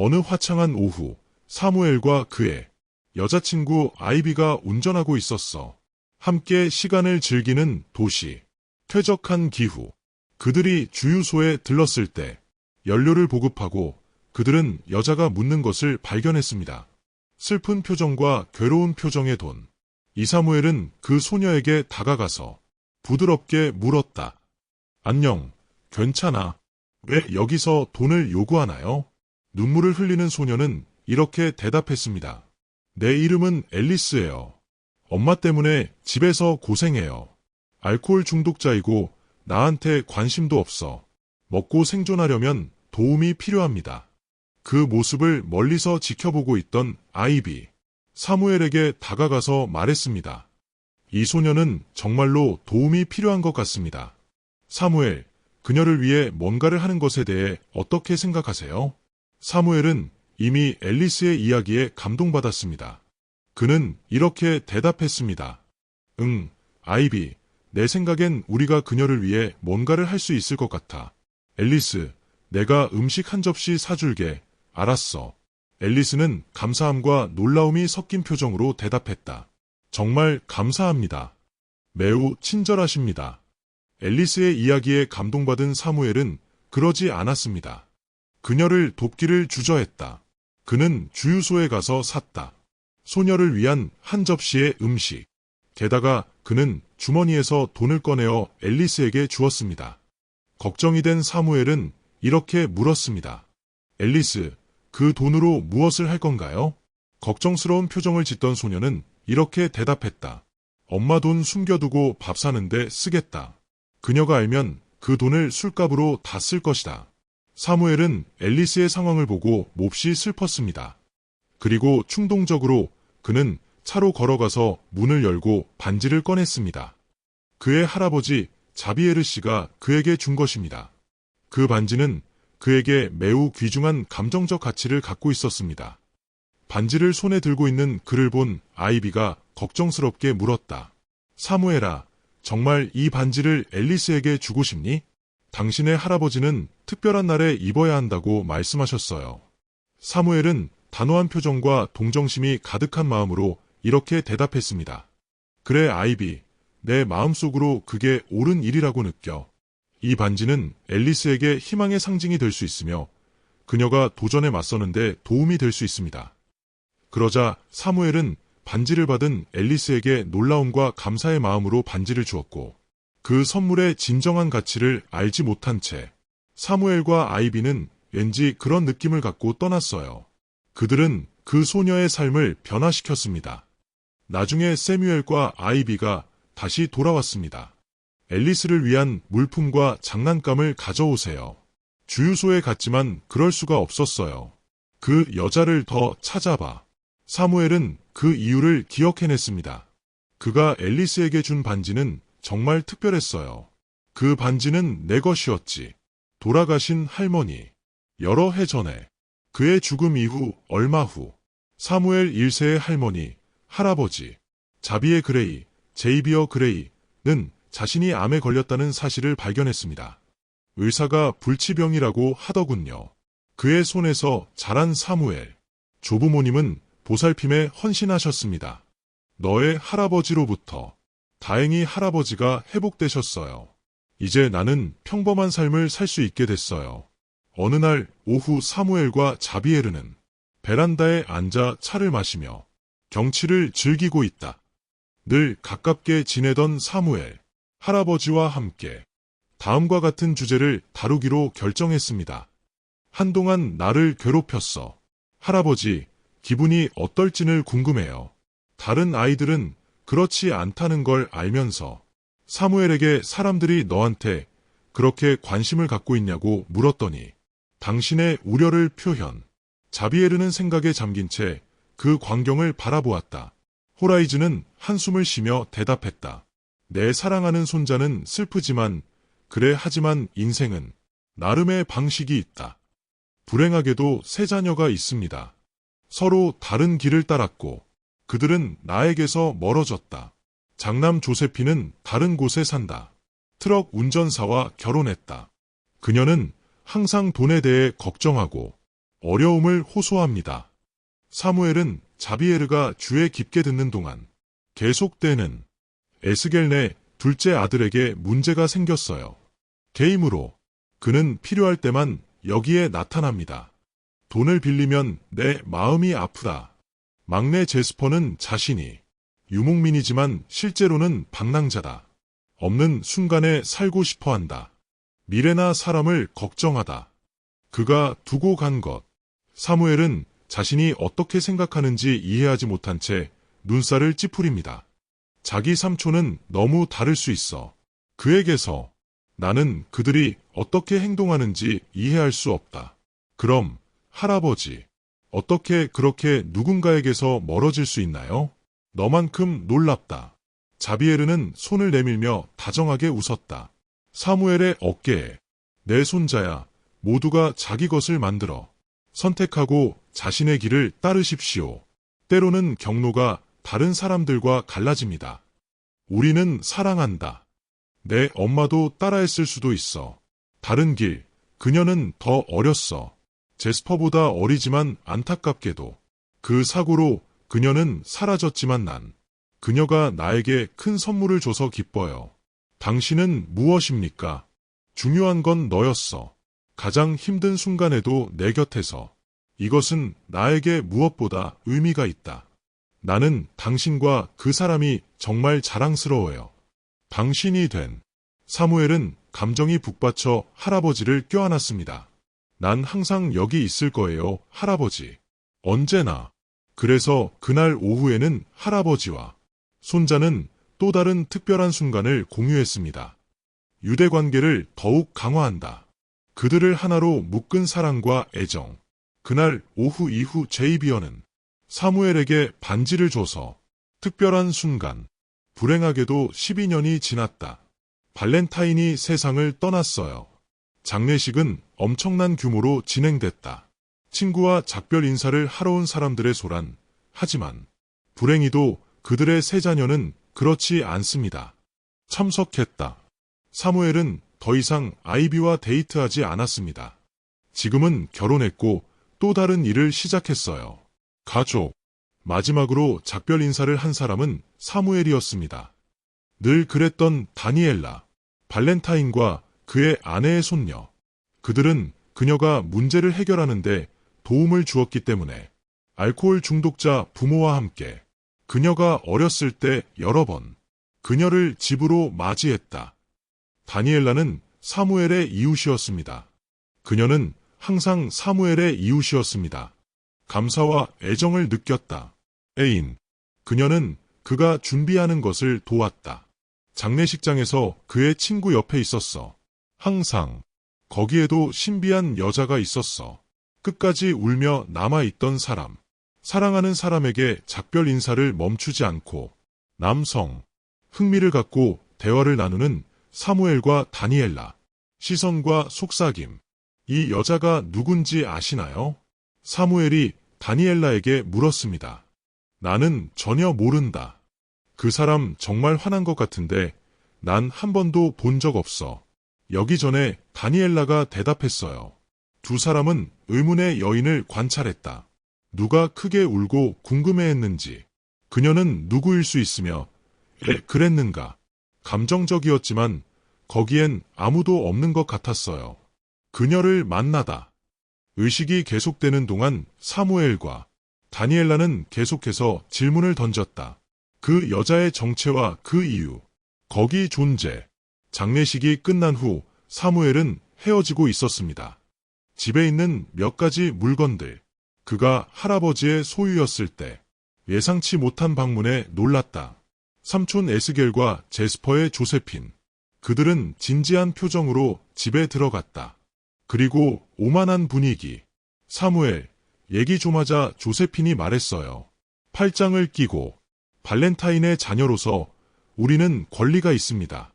어느 화창한 오후, 사무엘과 그의 여자친구 아이비가 운전하고 있었어. 함께 시간을 즐기는 도시, 쾌적한 기후. 그들이 주유소에 들렀을 때 연료를 보급하고 그들은 여자가 묻는 것을 발견했습니다. 슬픈 표정과 괴로운 표정의 돈. 이사무엘은 그 소녀에게 다가가서 부드럽게 물었다. 안녕, 괜찮아. 왜 여기서 돈을 요구하나요? 눈물을 흘리는 소녀는 이렇게 대답했습니다. 내 이름은 앨리스예요. 엄마 때문에 집에서 고생해요. 알코올 중독자이고 나한테 관심도 없어. 먹고 생존하려면 도움이 필요합니다. 그 모습을 멀리서 지켜보고 있던 아이비, 사무엘에게 다가가서 말했습니다. 이 소녀는 정말로 도움이 필요한 것 같습니다. 사무엘, 그녀를 위해 뭔가를 하는 것에 대해 어떻게 생각하세요? 사무엘은 이미 앨리스의 이야기에 감동받았습니다. 그는 이렇게 대답했습니다. 응, 아이비, 내 생각엔 우리가 그녀를 위해 뭔가를 할 수 있을 것 같아. 앨리스, 내가 음식 한 접시 사줄게. 알았어. 앨리스는 감사함과 놀라움이 섞인 표정으로 대답했다. 정말 감사합니다. 매우 친절하십니다. 앨리스의 이야기에 감동받은 사무엘은 그러지 않았습니다. 그녀를 돕기를 주저했다. 그는 주유소에 가서 샀다. 소녀를 위한 한 접시의 음식. 게다가 그는 주머니에서 돈을 꺼내어 앨리스에게 주었습니다. 걱정이 된 사무엘은 이렇게 물었습니다. 앨리스, 그 돈으로 무엇을 할 건가요? 걱정스러운 표정을 짓던 소녀는 이렇게 대답했다. 엄마 돈 숨겨두고 밥 사는데 쓰겠다. 그녀가 알면 그 돈을 술값으로 다 쓸 것이다. 사무엘은 앨리스의 상황을 보고 몹시 슬펐습니다. 그리고 충동적으로 그는 차로 걸어가서 문을 열고 반지를 꺼냈습니다. 그의 할아버지 자비에르 씨가 그에게 준 것입니다. 그 반지는 그에게 매우 귀중한 감정적 가치를 갖고 있었습니다. 반지를 손에 들고 있는 그를 본 아이비가 걱정스럽게 물었다. 사무엘아, 정말 이 반지를 앨리스에게 주고 싶니? 당신의 할아버지는 특별한 날에 입어야 한다고 말씀하셨어요. 사무엘은 단호한 표정과 동정심이 가득한 마음으로 이렇게 대답했습니다. 그래 아이비, 내 마음속으로 그게 옳은 일이라고 느껴. 이 반지는 앨리스에게 희망의 상징이 될 수 있으며 그녀가 도전에 맞서는데 도움이 될 수 있습니다. 그러자 사무엘은 반지를 받은 앨리스에게 놀라움과 감사의 마음으로 반지를 주었고 그 선물의 진정한 가치를 알지 못한 채 사무엘과 아이비는 왠지 그런 느낌을 갖고 떠났어요. 그들은 그 소녀의 삶을 변화시켰습니다. 나중에 세뮤엘과 아이비가 다시 돌아왔습니다. 앨리스를 위한 물품과 장난감을 가져오세요. 주유소에 갔지만 그럴 수가 없었어요. 그 여자를 더 찾아봐. 사무엘은 그 이유를 기억해냈습니다. 그가 앨리스에게 준 반지는 정말 특별했어요. 그 반지는 내 것이었지. 돌아가신 할머니. 여러 해 전에 그의 죽음 이후 얼마 후 사무엘 1세의 할머니, 할아버지 자비에 그레이, 제이비어 그레이는 자신이 암에 걸렸다는 사실을 발견했습니다. 의사가 불치병이라고 하더군요. 그의 손에서 자란 사무엘. 조부모님은 보살핌에 헌신하셨습니다. 너의 할아버지로부터. 다행히 할아버지가 회복되셨어요. 이제 나는 평범한 삶을 살 수 있게 됐어요. 어느 날 오후 사무엘과 자비에르는 베란다에 앉아 차를 마시며 경치를 즐기고 있다. 늘 가깝게 지내던 사무엘, 할아버지와 함께 다음과 같은 주제를 다루기로 결정했습니다. 한동안 나를 괴롭혔어. 할아버지, 기분이 어떨지는 궁금해요. 다른 아이들은 그렇지 않다는 걸 알면서 사무엘에게 사람들이 너한테 그렇게 관심을 갖고 있냐고 물었더니 당신의 우려를 표현. 자비에르는 생각에 잠긴 채 그 광경을 바라보았다. 호라이즈는 한숨을 쉬며 대답했다. 내 사랑하는 손자는 슬프지만 그래 하지만 인생은 나름의 방식이 있다. 불행하게도 세 자녀가 있습니다. 서로 다른 길을 따랐고 그들은 나에게서 멀어졌다. 장남 조세피는 다른 곳에 산다. 트럭 운전사와 결혼했다. 그녀는 항상 돈에 대해 걱정하고 어려움을 호소합니다. 사무엘은 자비에르가 주에 깊게 듣는 동안 계속되는 에스겔 내 둘째 아들에게 문제가 생겼어요. 게임으로 그는 필요할 때만 여기에 나타납니다. 돈을 빌리면 내 마음이 아프다. 막내 제스퍼는 자신이 유목민이지만 실제로는 방랑자다. 없는 순간에 살고 싶어한다. 미래나 사람을 걱정하다. 그가 두고 간 것. 사무엘은 자신이 어떻게 생각하는지 이해하지 못한 채 눈살을 찌푸립니다. 자기 삼촌은 너무 다를 수 있어. 그에게서 나는 그들이 어떻게 행동하는지 이해할 수 없다. 그럼 할아버지, 어떻게 그렇게 누군가에게서 멀어질 수 있나요? 너만큼 놀랍다. 자비에르는 손을 내밀며 다정하게 웃었다. 사무엘의 어깨에 내 손자야, 모두가 자기 것을 만들어 선택하고 자신의 길을 따르십시오. 때로는 경로가 다른 사람들과 갈라집니다. 우리는 사랑한다. 내 엄마도 따라했을 수도 있어. 다른 길, 그녀는 더 어렸어. 제스퍼보다 어리지만 안타깝게도 그 사고로 그녀는 사라졌지만 난 그녀가 나에게 큰 선물을 줘서 기뻐요. 당신은 무엇입니까? 중요한 건 너였어. 가장 힘든 순간에도 내 곁에서. 이것은 나에게 무엇보다 의미가 있다. 나는 당신과 그 사람이 정말 자랑스러워요. 당신이 된. 사무엘은 감정이 북받쳐 할아버지를 껴안았습니다. 난 항상 여기 있을 거예요, 할아버지. 언제나. 그래서 그날 오후에는 할아버지와 손자는 또 다른 특별한 순간을 공유했습니다. 유대 관계를 더욱 강화한다. 그들을 하나로 묶은 사랑과 애정. 그날 오후 이후 제이비어는 사무엘에게 반지를 줘서 특별한 순간. 불행하게도 12년이 지났다. 발렌타인이 세상을 떠났어요. 장례식은 엄청난 규모로 진행됐다. 친구와 작별 인사를 하러 온 사람들의 소란. 하지만 불행히도 그들의 세 자녀는 그렇지 않습니다. 참석했다. 사무엘은 더 이상 아이비와 데이트하지 않았습니다. 지금은 결혼했고 또 다른 일을 시작했어요. 가족. 마지막으로 작별 인사를 한 사람은 사무엘이었습니다. 늘 그랬던 다니엘라, 발렌타인과 그의 아내의 손녀. 그들은 그녀가 문제를 해결하는데 도움을 주었기 때문에 알코올 중독자 부모와 함께 그녀가 어렸을 때 여러 번 그녀를 집으로 맞이했다. 다니엘라는 사무엘의 이웃이었습니다. 그녀는 항상 사무엘의 이웃이었습니다. 감사와 애정을 느꼈다. 애인. 그녀는 그가 준비하는 것을 도왔다. 장례식장에서 그의 친구 옆에 있었어. 항상. 거기에도 신비한 여자가 있었어. 끝까지 울며 남아있던 사람. 사랑하는 사람에게 작별 인사를 멈추지 않고 남성. 흥미를 갖고 대화를 나누는 사무엘과 다니엘라. 시선과 속삭임. 이 여자가 누군지 아시나요? 사무엘이 다니엘라에게 물었습니다. 나는 전혀 모른다. 그 사람 정말 화난 것 같은데 난 한 번도 본 적 없어. 여기 전에 다니엘라가 대답했어요. 두 사람은 의문의 여인을 관찰했다. 누가 크게 울고 궁금해했는지. 그녀는 누구일 수 있으며 왜 그랬는가. 감정적이었지만 거기엔 아무도 없는 것 같았어요. 그녀를 만나다. 의식이 계속되는 동안 사무엘과 다니엘라는 계속해서 질문을 던졌다. 그 여자의 정체와 그 이유, 거기 존재. 장례식이 끝난 후 사무엘은 헤어지고 있었습니다. 집에 있는 몇 가지 물건들. 그가 할아버지의 소유였을 때 예상치 못한 방문에 놀랐다. 삼촌 에스겔과 제스퍼의 조세핀. 그들은 진지한 표정으로 집에 들어갔다. 그리고 오만한 분위기. 사무엘, 얘기 좀 하자. 조세핀이 말했어요. 팔짱을 끼고 발렌타인의 자녀로서 우리는 권리가 있습니다.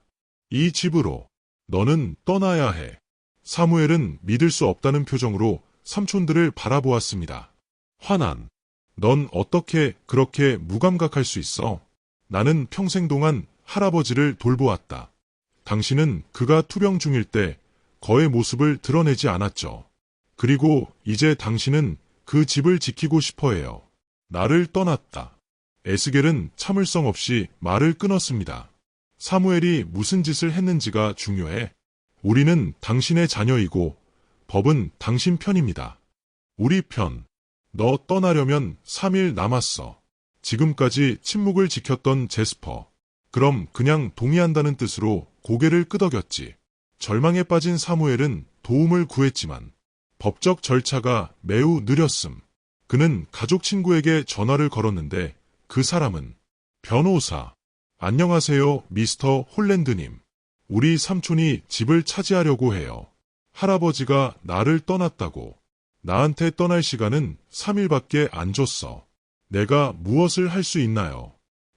이 집으로 너는 떠나야 해. 사무엘은 믿을 수 없다는 표정으로 삼촌들을 바라보았습니다. 화난. 넌 어떻게 그렇게 무감각할 수 있어? 나는 평생 동안 할아버지를 돌보았다. 당신은 그가 투병 중일 때 거의 모습을 드러내지 않았죠. 그리고 이제 당신은 그 집을 지키고 싶어 해요. 나를 떠났다. 에스겔은 참을성 없이 말을 끊었습니다. 사무엘이 무슨 짓을 했는지가 중요해. 우리는 당신의 자녀이고 법은 당신 편입니다. 우리 편. 너 떠나려면 3일 남았어. 지금까지 침묵을 지켰던 제스퍼. 그럼 그냥 동의한다는 뜻으로 고개를 끄덕였지. 절망에 빠진 사무엘은 도움을 구했지만 법적 절차가 매우 느렸음. 그는 가족 친구에게 전화를 걸었는데 그 사람은 변호사. 안녕하세요, 미스터 홀랜드님. 우리 삼촌이 집을 차지하려고 해요. 할아버지가 나를 떠났다고. 나한테 떠날 시간은 3일밖에 안 줬어. 내가 무엇을 할 수 있나요?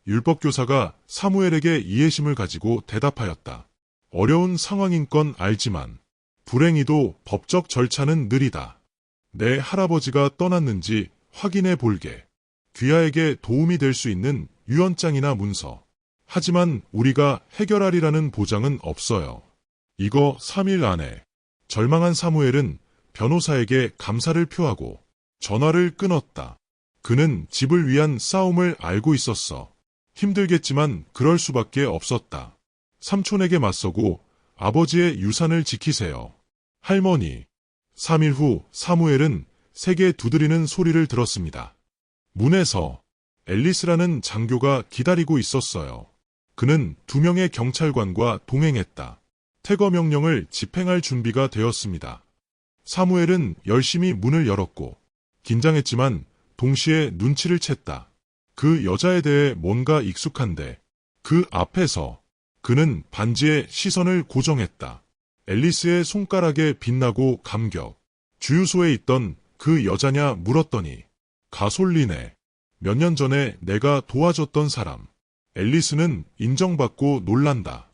율법교사가 사무엘에게 이해심을 가지고 대답하였다. 어려운 상황인 건 알지만 불행히도 법적 절차는 느리다. 내 할아버지가 떠났는지 확인해 볼게. 귀하에게 도움이 될 수 있는 유언장이나 문서. 하지만 우리가 해결하리라는 보장은 없어요. 이거 3일 안에. 절망한 사무엘은 변호사에게 감사를 표하고 전화를 끊었다. 그는 집을 위한 싸움을 알고 있었어. 힘들겠지만 그럴 수밖에 없었다. 삼촌에게 맞서고 아버지의 유산을 지키세요. 할머니. 3일 후 사무엘은 세게 두드리는 소리를 들었습니다. 문에서 앨리스라는 장교가 기다리고 있었어요. 그는 2명의 경찰관과 동행했다. 퇴거 명령을 집행할 준비가 되었습니다. 사무엘은 열심히 문을 열었고 긴장했지만 동시에 눈치를 챘다. 그 여자에 대해 뭔가 익숙한데 그 앞에서 그는 반지에 시선을 고정했다. 앨리스의 손가락에 빛나고 감격. 주유소에 있던 그 여자냐 물었더니 가솔린에 몇 년 전에 내가 도와줬던 사람. 앨리스는 인정받고 놀란다.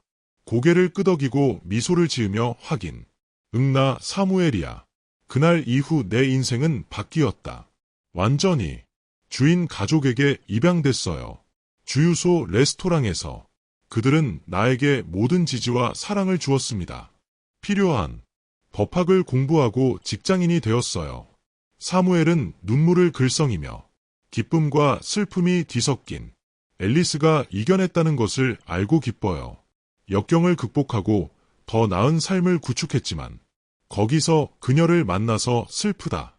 고개를 끄덕이고 미소를 지으며 확인. 나 사무엘이야. 그날 이후 내 인생은 바뀌었다. 완전히. 주인 가족에게 입양됐어요. 주유소 레스토랑에서 그들은 나에게 모든 지지와 사랑을 주었습니다. 필요한 법학을 공부하고 직장인이 되었어요. 사무엘은 눈물을 글썽이며 기쁨과 슬픔이 뒤섞인 앨리스가 이겨냈다는 것을 알고 기뻐요. 역경을 극복하고 더 나은 삶을 구축했지만 거기서 그녀를 만나서 슬프다.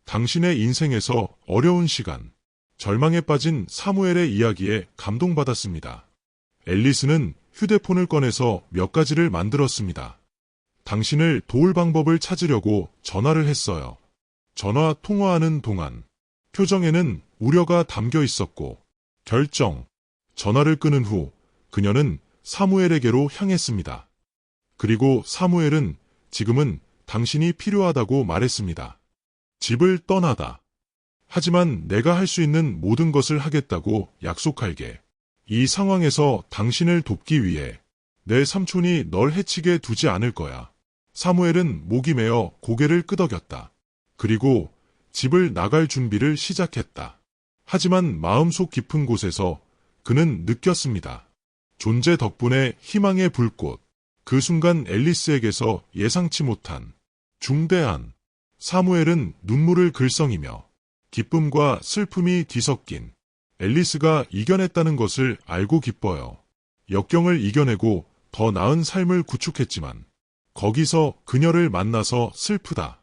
당신의 인생에서 어려운 시간, 절망에 빠진 사무엘의 이야기에 감동받았습니다. 앨리스는 휴대폰을 꺼내서 몇 가지를 만들었습니다. 당신을 도울 방법을 찾으려고 전화를 했어요. 전화 통화하는 동안 표정에는 우려가 담겨 있었고 결정. 전화를 끊은 후 그녀는 사무엘에게로 향했습니다. 그리고 사무엘은 지금은 당신이 필요하다고 말했습니다. 집을 떠나다. 하지만 내가 할 수 있는 모든 것을 하겠다고 약속할게. 이 상황에서 당신을 돕기 위해 내 삼촌이 널 해치게 두지 않을 거야. 사무엘은 목이 메어 고개를 끄덕였다. 그리고 집을 나갈 준비를 시작했다. 하지만 마음속 깊은 곳에서 그는 느꼈습니다. 존재 덕분에 희망의 불꽃. 그 순간 앨리스에게서 예상치 못한 중대한. 사무엘은 눈물을 글썽이며 기쁨과 슬픔이 뒤섞인 앨리스가 이겨냈다는 것을 알고 기뻐요. 역경을 이겨내고 더 나은 삶을 구축했지만 거기서 그녀를 만나서 슬프다.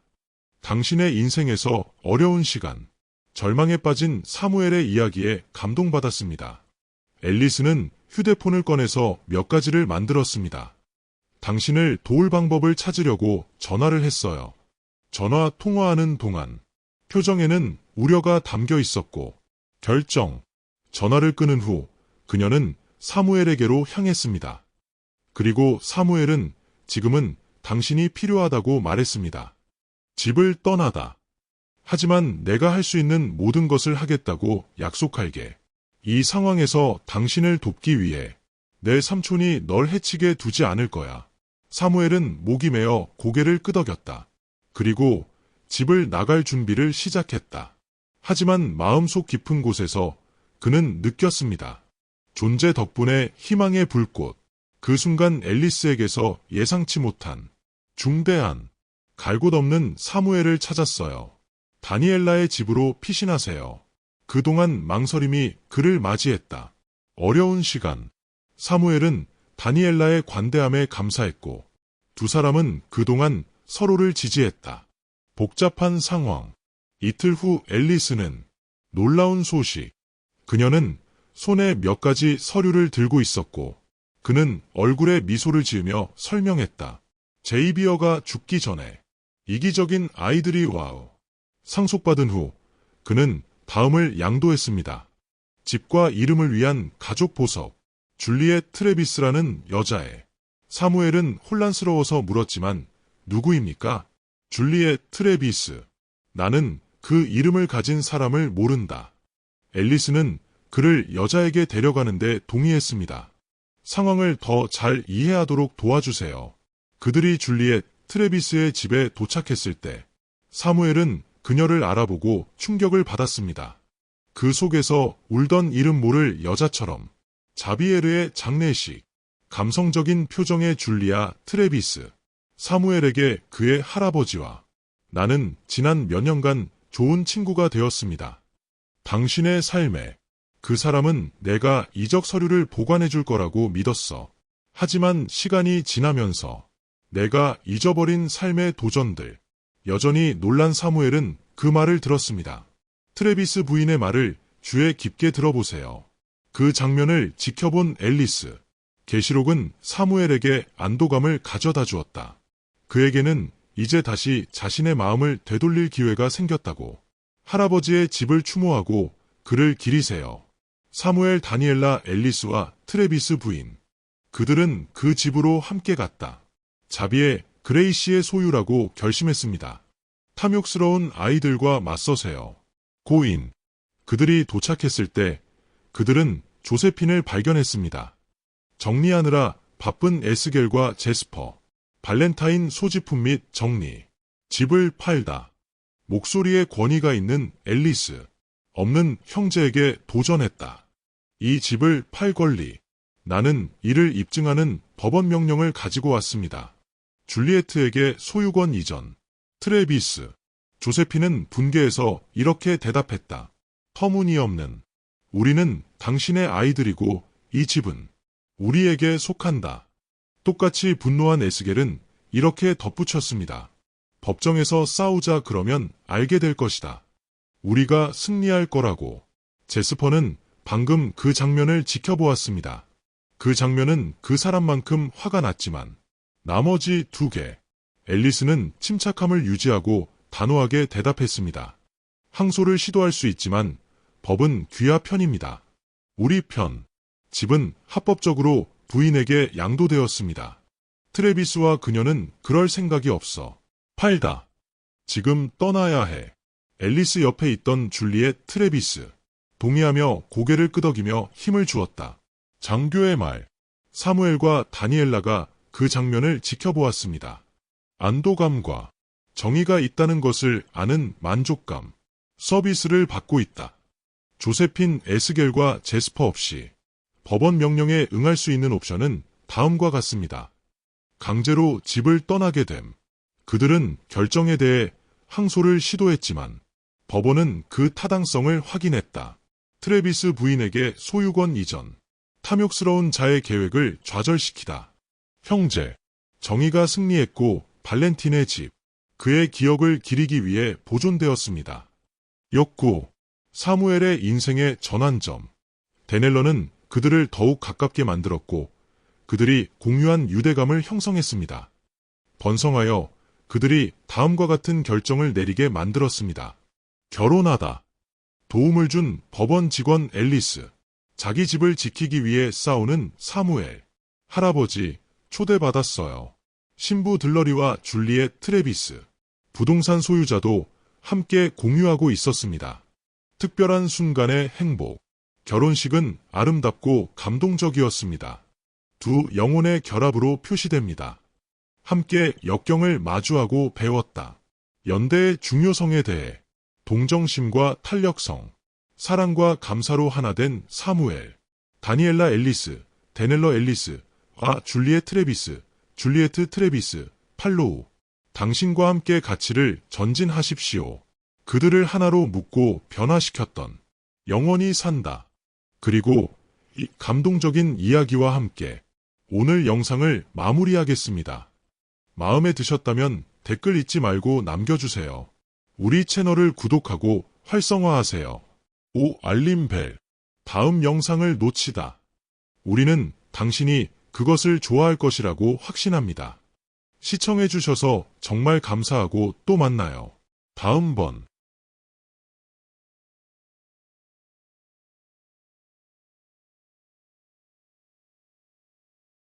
당신의 인생에서 어려운 시간, 절망에 빠진 사무엘의 이야기에 감동받았습니다. 앨리스는 휴대폰을 꺼내서 몇 가지를 만들었습니다. 당신을 도울 방법을 찾으려고 전화를 했어요. 전화 통화하는 동안 표정에는 우려가 담겨 있었고 결정. 전화를 끊은 후 그녀는 사무엘에게로 향했습니다. 그리고 사무엘은 지금은 당신이 필요하다고 말했습니다. 집을 떠나다. 하지만 내가 할 수 있는 모든 것을 하겠다고 약속할게. 이 상황에서 당신을 돕기 위해 내 삼촌이 널 해치게 두지 않을 거야. 사무엘은 목이 메어 고개를 끄덕였다. 그리고 집을 나갈 준비를 시작했다. 하지만 마음속 깊은 곳에서 그는 느꼈습니다. 존재 덕분에 희망의 불꽃. 그 순간 앨리스에게서 예상치 못한 중대한. 갈 곳 없는 사무엘을 찾았어요. 다니엘라의 집으로 피신하세요. 그동안 망설임이 그를 맞이했다. 어려운 시간. 사무엘은 다니엘라의 관대함에 감사했고 두 사람은 그동안 서로를 지지했다. 복잡한 상황. 이틀 후 앨리스는 놀라운 소식. 그녀는 손에 몇 가지 서류를 들고 있었고 그는 얼굴에 미소를 지으며 설명했다. 제이비어가 죽기 전에 이기적인 아이들이 와우. 상속받은 후 그는 다음을 양도했습니다. 집과 이름을 위한 가족 보석. 줄리엣 트레비스라는 여자애. 사무엘은 혼란스러워서 물었지만 누구입니까? 줄리엣 트레비스. 나는 그 이름을 가진 사람을 모른다. 앨리스는 그를 여자에게 데려가는데 동의했습니다. 상황을 더 잘 이해하도록 도와주세요. 그들이 줄리엣 트레비스의 집에 도착했을 때 사무엘은 그녀를 알아보고 충격을 받았습니다. 그 속에서 울던 이름 모를 여자처럼 자비에르의 장례식, 감성적인 표정의 줄리아 트레비스, 사무엘에게 그의 할아버지와 나는 지난 몇 년간 좋은 친구가 되었습니다. 당신의 삶에 그 사람은 내가 이적 서류를 보관해 줄 거라고 믿었어. 하지만 시간이 지나면서 내가 잊어버린 삶의 도전들. 여전히 놀란 사무엘은 그 말을 들었습니다. 트레비스 부인의 말을 귀에 깊게 들어보세요. 그 장면을 지켜본 앨리스. 계시록은 사무엘에게 안도감을 가져다 주었다. 그에게는 이제 다시 자신의 마음을 되돌릴 기회가 생겼다고. 할아버지의 집을 추모하고 그를 기리세요. 사무엘, 다니엘라, 앨리스와 트레비스 부인. 그들은 그 집으로 함께 갔다. 자비의 그레이시의 소유라고 결심했습니다. 탐욕스러운 아이들과 맞서세요. 고인. 그들이 도착했을 때 그들은 조세핀을 발견했습니다. 정리하느라 바쁜 에스겔과 제스퍼, 발렌타인 소지품 및 정리, 집을 팔다. 목소리에 권위가 있는 앨리스, 없는 형제에게 도전했다. 이 집을 팔 권리, 나는 이를 입증하는 법원 명령을 가지고 왔습니다. 줄리에트에게 소유권 이전, 트레비스, 조세핀은 분개해서 이렇게 대답했다. 터무니없는, 우리는 당신의 아이들이고 이 집은 우리에게 속한다. 똑같이 분노한 에스겔은 이렇게 덧붙였습니다. 법정에서 싸우자 그러면 알게 될 것이다. 우리가 승리할 거라고. 제스퍼는 방금 그 장면을 지켜보았습니다. 그 장면은 그 사람만큼 화가 났지만 나머지 두 개. 앨리스는 침착함을 유지하고 단호하게 대답했습니다. 항소를 시도할 수 있지만 법은 귀하 편입니다. 우리 편. 집은 합법적으로 부인에게 양도되었습니다. 트레비스와 그녀는 그럴 생각이 없어. 팔다. 지금 떠나야 해. 앨리스 옆에 있던 줄리엣 트레비스. 동의하며 고개를 끄덕이며 힘을 주었다. 장교의 말. 사무엘과 다니엘라가 그 장면을 지켜보았습니다. 안도감과 정의가 있다는 것을 아는 만족감. 서비스를 받고 있다. 조세핀, 에스겔과 제스퍼 없이 법원 명령에 응할 수 있는 옵션은 다음과 같습니다. 강제로 집을 떠나게 됨. 그들은 결정에 대해 항소를 시도했지만 법원은 그 타당성을 확인했다. 트레비스 부인에게 소유권 이전. 탐욕스러운 자의 계획을 좌절시키다. 형제. 정의가 승리했고 발렌틴의 집. 그의 기억을 기리기 위해 보존되었습니다. 욕구. 사무엘의 인생의 전환점. 데넬러는 그들을 더욱 가깝게 만들었고 그들이 공유한 유대감을 형성했습니다. 번성하여 그들이 다음과 같은 결정을 내리게 만들었습니다. 결혼하다. 도움을 준 법원 직원 앨리스. 자기 집을 지키기 위해 싸우는 사무엘. 할아버지, 초대받았어요. 신부 들러리와 줄리엣 트레비스. 부동산 소유자도 함께 공유하고 있었습니다. 특별한 순간의 행복. 결혼식은 아름답고 감동적이었습니다. 두 영혼의 결합으로 표시됩니다. 함께 역경을 마주하고 배웠다. 연대의 중요성에 대해 동정심과 탄력성, 사랑과 감사로 하나 된 사무엘, 다니엘라 앨리스, 데넬러 앨리스와 줄리엣 트레비스, 줄리에트 트레비스, 팔로우, 당신과 함께 가치를 전진하십시오. 그들을 하나로 묶고 변화시켰던 영원히 산다. 그리고 이 감동적인 이야기와 함께 오늘 영상을 마무리하겠습니다. 마음에 드셨다면 댓글 잊지 말고 남겨주세요. 우리 채널을 구독하고 활성화하세요. 알림벨. 다음 영상을 놓치다. 우리는 당신이 그것을 좋아할 것이라고 확신합니다. 시청해주셔서 정말 감사하고 또 만나요. 다음번.